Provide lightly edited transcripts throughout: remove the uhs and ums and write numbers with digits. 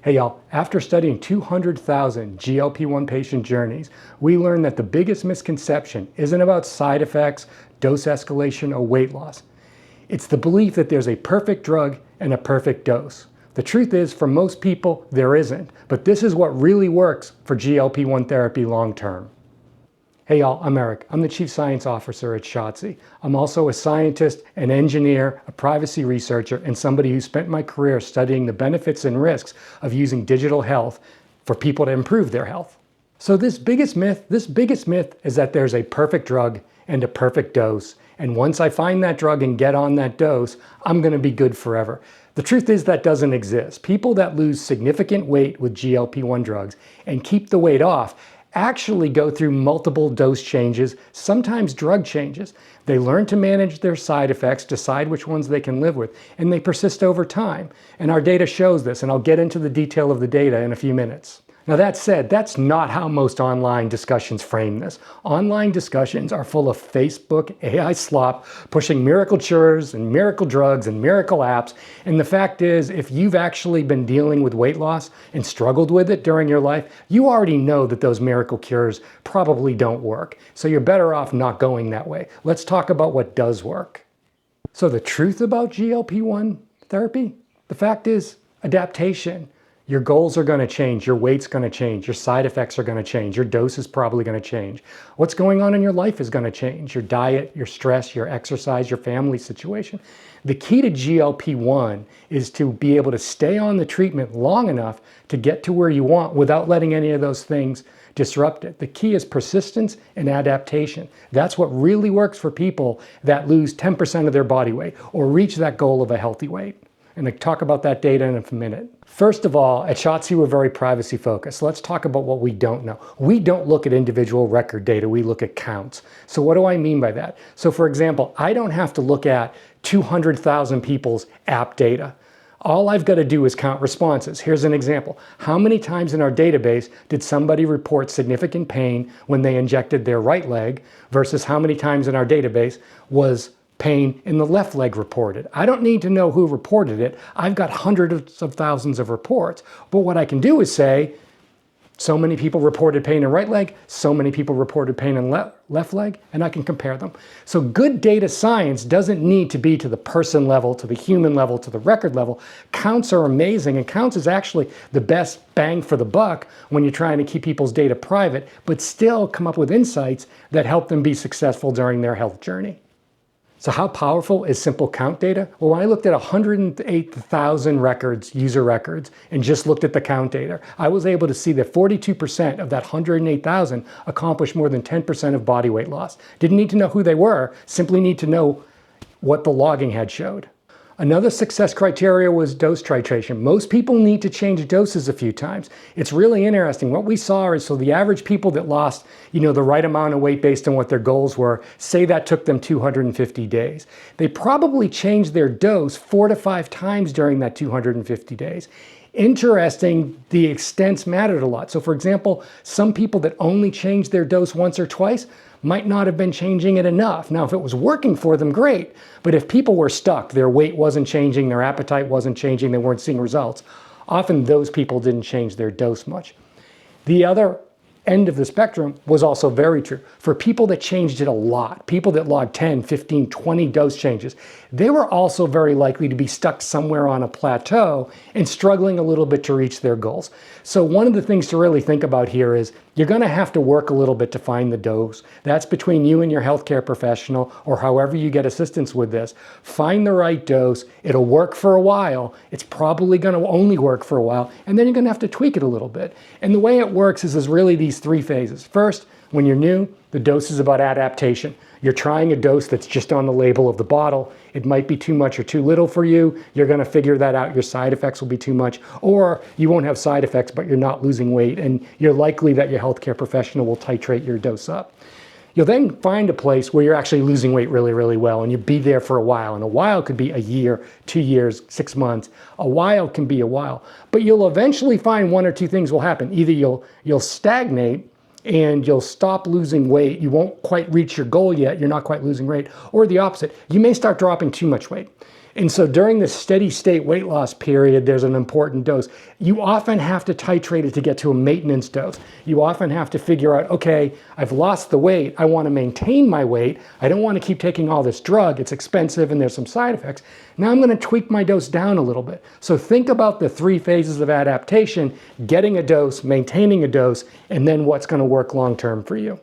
Hey y'all, after studying 200,000 GLP-1 patient journeys, we learned that the biggest misconception isn't about side effects, dose escalation, or weight loss. It's the belief that there's a perfect drug and a perfect dose. The truth is, for most people, there isn't, but this is what really works for GLP-1 therapy long term. Hey y'all, I'm Eric. I'm the Chief Science Officer at Shotsy. I'm also a scientist, an engineer, a privacy researcher, and somebody who spent my career studying the benefits and risks of using digital health for people to improve their health. So this biggest myth is that there's a perfect drug and a perfect dose, and once I find that drug and get on that dose, I'm going to be good forever. The truth is that doesn't exist. People that lose significant weight with GLP-1 drugs and keep the weight off actually go through multiple dose changes, sometimes drug changes. They learn to manage their side effects, decide which ones they can live with, and they persist over time. And our data shows this, and I'll get into the detail of the data in a few minutes. Now that said, that's not how most online discussions frame this. Online discussions are full of Facebook AI slop, pushing miracle cures and miracle drugs and miracle apps. And the fact is, if you've actually been dealing with weight loss and struggled with it during your life, you already know that those miracle cures probably don't work. So you're better off not going that way. Let's talk about what does work. So the truth about GLP-1 therapy, the fact is adaptation. Your goals are going to change, your weight's going to change, your side effects are going to change, your dose is probably going to change. What's going on in your life is going to change, your diet, your stress, your exercise, your family situation. The key to GLP-1 is to be able to stay on the treatment long enough to get to where you want without letting any of those things disrupt it. The key is persistence and adaptation. That's what really works for people that lose 10% of their body weight or reach that goal of a healthy weight. And I'll talk about that data in a minute. First of all, at Shotsy, we're very privacy focused. Let's talk about what we don't know. We don't look at individual record data, we look at counts. So what do I mean by that? So for example, I don't have to look at 200,000 people's app data. All I've got to do is count responses. Here's an example. How many times in our database did somebody report significant pain when they injected their right leg versus how many times in our database was pain in the left leg reported? I don't need to know who reported it. I've got hundreds of thousands of reports. But what I can do is say, so many people reported pain in right leg, so many people reported pain in left leg, and I can compare them. So good data science doesn't need to be to the person level, to the human level, to the record level. Counts are amazing, and counts is actually the best bang for the buck when you're trying to keep people's data private, but still come up with insights that help them be successful during their health journey. So how powerful is simple count data? Well, when I looked at 108,000 records, user records, and just looked at the count data, I was able to see that 42% of that 108,000 accomplished more than 10% of body weight loss. Didn't need to know who they were, simply need to know what the logging had showed. Another success criteria was dose titration. Most people need to change doses a few times. It's really interesting. What we saw is, so the average people that lost, the right amount of weight based on what their goals were, say that took them 250 days. They probably changed their dose 4 to 5 times during that 250 days. Interesting, the extents mattered a lot. So for example, some people that only changed their dose once or twice might not have been changing it enough. Now, if it was working for them, great. But if people were stuck, their weight wasn't changing, their appetite wasn't changing, they weren't seeing results, often those people didn't change their dose much. The other end of the spectrum was also very true. For people that changed it a lot, people that logged 10, 15, 20 dose changes, they were also very likely to be stuck somewhere on a plateau and struggling a little bit to reach their goals. So one of the things to really think about here is you're going to have to work a little bit to find the dose. That's between you and your healthcare professional or however you get assistance with this. Find the right dose. It'll work for a while. It's probably going to only work for a while, and then you're going to have to tweak it a little bit. And the way it works is really these 3 phases. First, when you're new, the dose is about adaptation. You're trying a dose that's just on the label of the bottle. It might be too much or too little for you. You're going to figure that out. Your side effects will be too much, or you won't have side effects, but you're not losing weight, and you're likely that your healthcare professional will titrate your dose up. You'll then find a place where you're actually losing weight really, really well, and you'll be there for a while. And a while could be a year, 2 years, 6 months. A while can be a while. But you'll eventually find 1 or 2 things will happen. Either you'll stagnate and you'll stop losing weight. You won't quite reach your goal yet. You're not quite losing weight. Or the opposite. You may start dropping too much weight. And so during the steady state weight loss period, there's an important dose. You often have to titrate it to get to a maintenance dose. You often have to figure out, okay, I've lost the weight. I want to maintain my weight. I don't want to keep taking all this drug. It's expensive and there's some side effects. Now I'm going to tweak my dose down a little bit. So think about the 3 phases of adaptation: getting a dose, maintaining a dose, and then what's going to work long-term for you.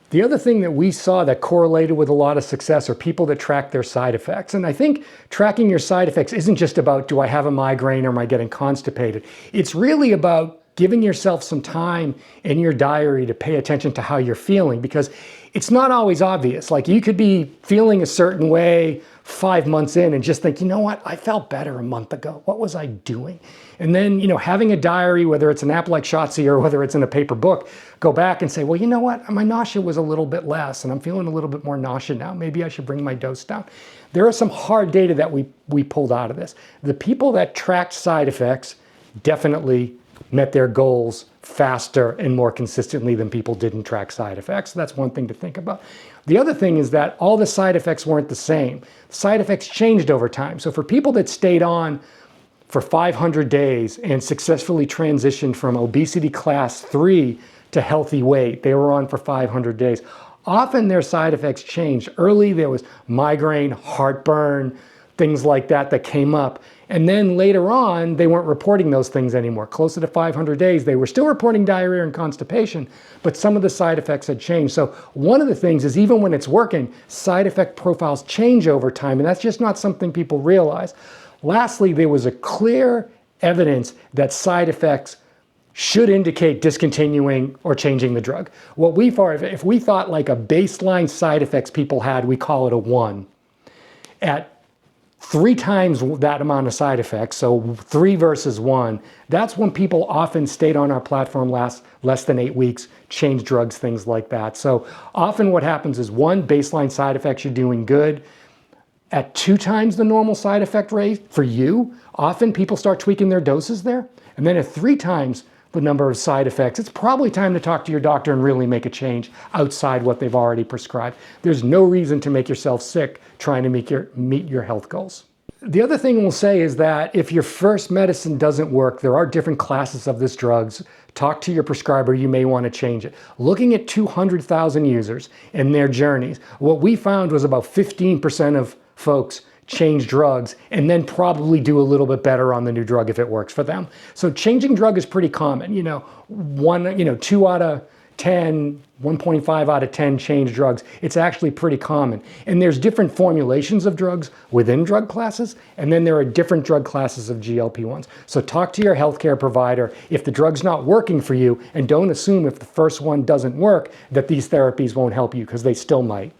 The other thing that we saw that correlated with a lot of success are people that track their side effects. And I think tracking your side effects isn't just about, do I have a migraine or am I getting constipated? It's really about giving yourself some time in your diary to pay attention to how you're feeling, because it's not always obvious. Like, you could be feeling a certain way 5 months in and just think, you know what, I felt better a month ago. What was I doing? And then, having a diary, whether it's an app like Shotsy or whether it's in a paper book, go back and say, well, you know what, my nausea was a little bit less and I'm feeling a little bit more nausea now. Maybe I should bring my dose down. There are some hard data that we pulled out of this. The people that tracked side effects definitely met their goals faster and more consistently than people didn't track side effects. That's one thing to think about. The other thing is that all the side effects weren't the same. Side effects changed over time. So for people that stayed on for 500 days and successfully transitioned from obesity class 3 to healthy weight, they were on for 500 days. Often their side effects changed. Early there was migraine, heartburn, things like that came up. And then later on, they weren't reporting those things anymore. Closer to 500 days, they were still reporting diarrhea and constipation, but some of the side effects had changed. So one of the things is, even when it's working, side effect profiles change over time, and that's just not something people realize. Lastly, there was a clear evidence that side effects should indicate discontinuing or changing the drug. If we thought like a baseline side effects people had, we call it a 1. At 3 times that amount of side effects, so 3 versus 1, that's when people often stayed on our platform less than 8 weeks, changed drugs, things like that. So often what happens is, 1, baseline side effects, you're doing good. At 2 times the normal side effect rate for you, often people start tweaking their doses there. And then at 3 times the number of side effects, it's probably time to talk to your doctor and really make a change outside what they've already prescribed. There's no reason to make yourself sick trying to meet your health goals. The other thing we'll say is that if your first medicine doesn't work, there are different classes of this drugs. Talk to your prescriber, you may want to change it. Looking at 200,000 users and their journeys, what we found was about 15% of folks change drugs and then probably do a little bit better on the new drug if it works for them. So changing drug is pretty common. 2 out of 10, 1.5 out of 10 change drugs. It's actually pretty common. And there's different formulations of drugs within drug classes, and then there are different drug classes of GLP-1s. So talk to your healthcare provider if the drug's not working for you, and don't assume if the first one doesn't work that these therapies won't help you, because they still might.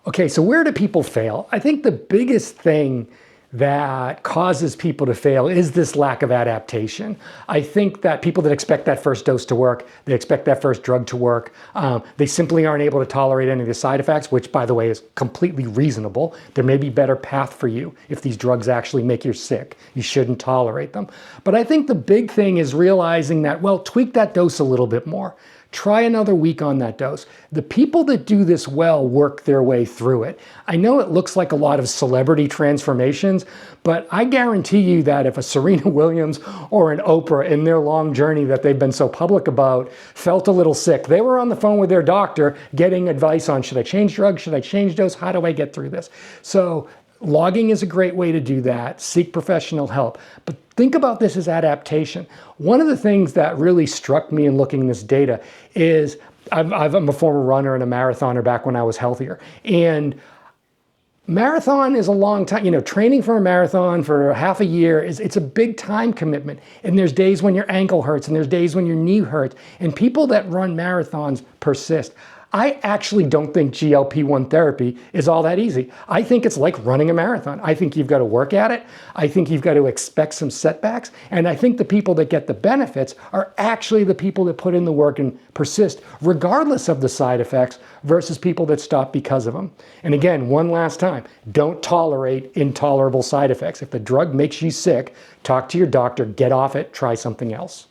Okay, so where do people fail? I think the biggest thing that causes people to fail is this lack of adaptation. I think that people that expect that first dose to work, they expect that first drug to work, they simply aren't able to tolerate any of the side effects, which, by the way, is completely reasonable. There may be a better path for you. If these drugs actually make you sick, you shouldn't tolerate them. But I think the big thing is realizing that, well, tweak that dose a little bit more. Try another week on that dose. The people that do this well work their way through it. I know it looks like a lot of celebrity transformations, but I guarantee you that if a Serena Williams or an Oprah, in their long journey that they've been so public about, felt a little sick, they were on the phone with their doctor getting advice on, should I change drugs? Should I change dose? How do I get through this? So logging is a great way to do that. Seek professional help. But think about this as adaptation. One of the things that really struck me in looking at this data is, I'm a former runner and a marathoner back when I was healthier. And marathon is a long time. Training for a marathon for half a year, it's a big time commitment. And there's days when your ankle hurts and there's days when your knee hurts. And people that run marathons persist. I actually don't think GLP-1 therapy is all that easy. I think it's like running a marathon. I think you've got to work at it. I think you've got to expect some setbacks. And I think the people that get the benefits are actually the people that put in the work and persist, regardless of the side effects, versus people that stop because of them. And again, one last time, don't tolerate intolerable side effects. If the drug makes you sick, talk to your doctor, get off it, try something else.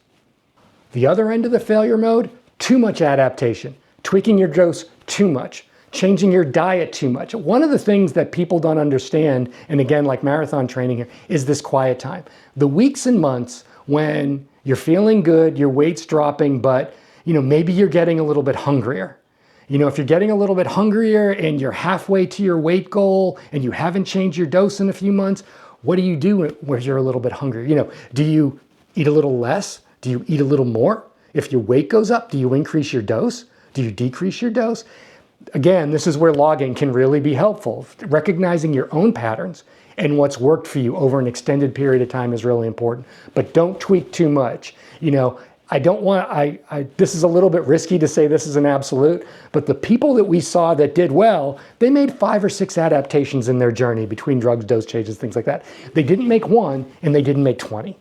The other end of the failure mode, too much adaptation. Tweaking your dose too much. changing your diet too much. One of the things that people don't understand, and again, like marathon training here, is this quiet time. The weeks and months when you're feeling good, your weight's dropping, but maybe you're getting a little bit hungrier. If you're getting a little bit hungrier and you're halfway to your weight goal and you haven't changed your dose in a few months, what do you do when you're a little bit hungrier? Do you eat a little less? Do you eat a little more? If your weight goes up, do you increase your dose? Do you decrease your dose? Again, this is where logging can really be helpful. Recognizing your own patterns and what's worked for you over an extended period of time is really important. But don't tweak too much. This is a little bit risky to say this is an absolute, but the people that we saw that did well, they made 5 or 6 adaptations in their journey between drugs, dose changes, things like that. They didn't make 1 and they didn't make 20.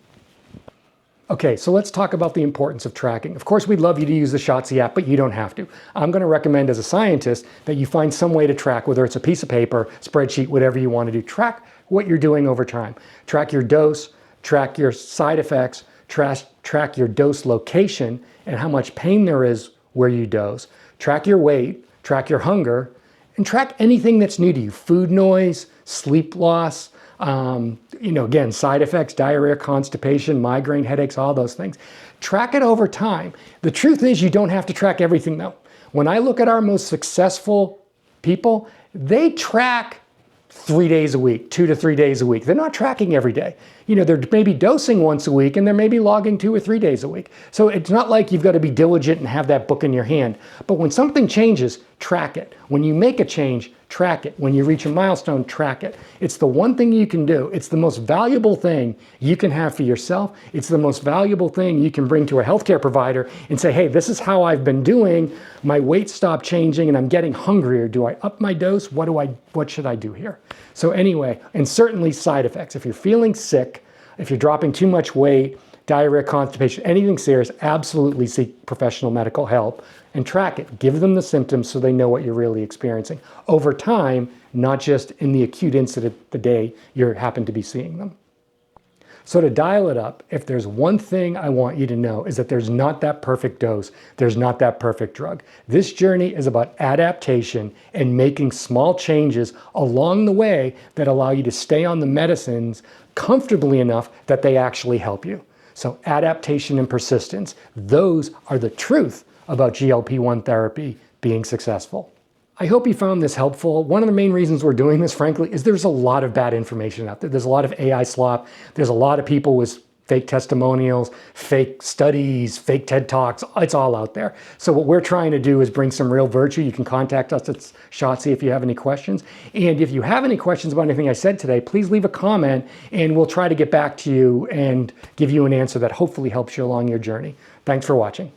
Okay, so let's talk about the importance of tracking. Of course, we'd love you to use the Shotsy app, but you don't have to. I'm going to recommend as a scientist that you find some way to track, whether it's a piece of paper, spreadsheet, whatever you want to do. Track what you're doing over time. Track your dose, track your side effects, track your dose location and how much pain there is where you dose. Track your weight, track your hunger, and track anything that's new to you. Food noise, sleep loss, again, side effects, diarrhea, constipation, migraine, headaches, all those things. Track it over time. The truth is you don't have to track everything though. When I look at our most successful people, they track 3 days a week, 2 to 3 days a week. They're not tracking every day. They're maybe dosing once a week and they're maybe logging 2 or 3 days a week. So it's not like you've got to be diligent and have that book in your hand. But when something changes, track it. When you make a change, track it. When you reach a milestone, track it. It's the one thing you can do. It's the most valuable thing you can have for yourself. It's the most valuable thing you can bring to a healthcare provider and say, hey, this is how I've been doing. My weight stopped changing and I'm getting hungrier. Do I up my dose? What should I do here? So anyway, and certainly side effects. If you're feeling sick, if you're dropping too much weight, diarrhea, constipation, anything serious, absolutely seek professional medical help and track it. Give them the symptoms so they know what you're really experiencing over time, not just in the acute incident the day you happen to be seeing them. So to dial it up, if there's one thing I want you to know is that there's not that perfect dose, there's not that perfect drug. This journey is about adaptation and making small changes along the way that allow you to stay on the medicines comfortably enough that they actually help you. So adaptation and persistence, those are the truth about GLP-1 therapy being successful. I hope you found this helpful. One of the main reasons we're doing this, frankly, is there's a lot of bad information out there. There's a lot of AI slop. There's a lot of people with fake testimonials, fake studies, fake TED Talks. It's all out there. So what we're trying to do is bring some real virtue. You can contact us at Shotsy if you have any questions. And if you have any questions about anything I said today, please leave a comment and we'll try to get back to you and give you an answer that hopefully helps you along your journey. Thanks for watching.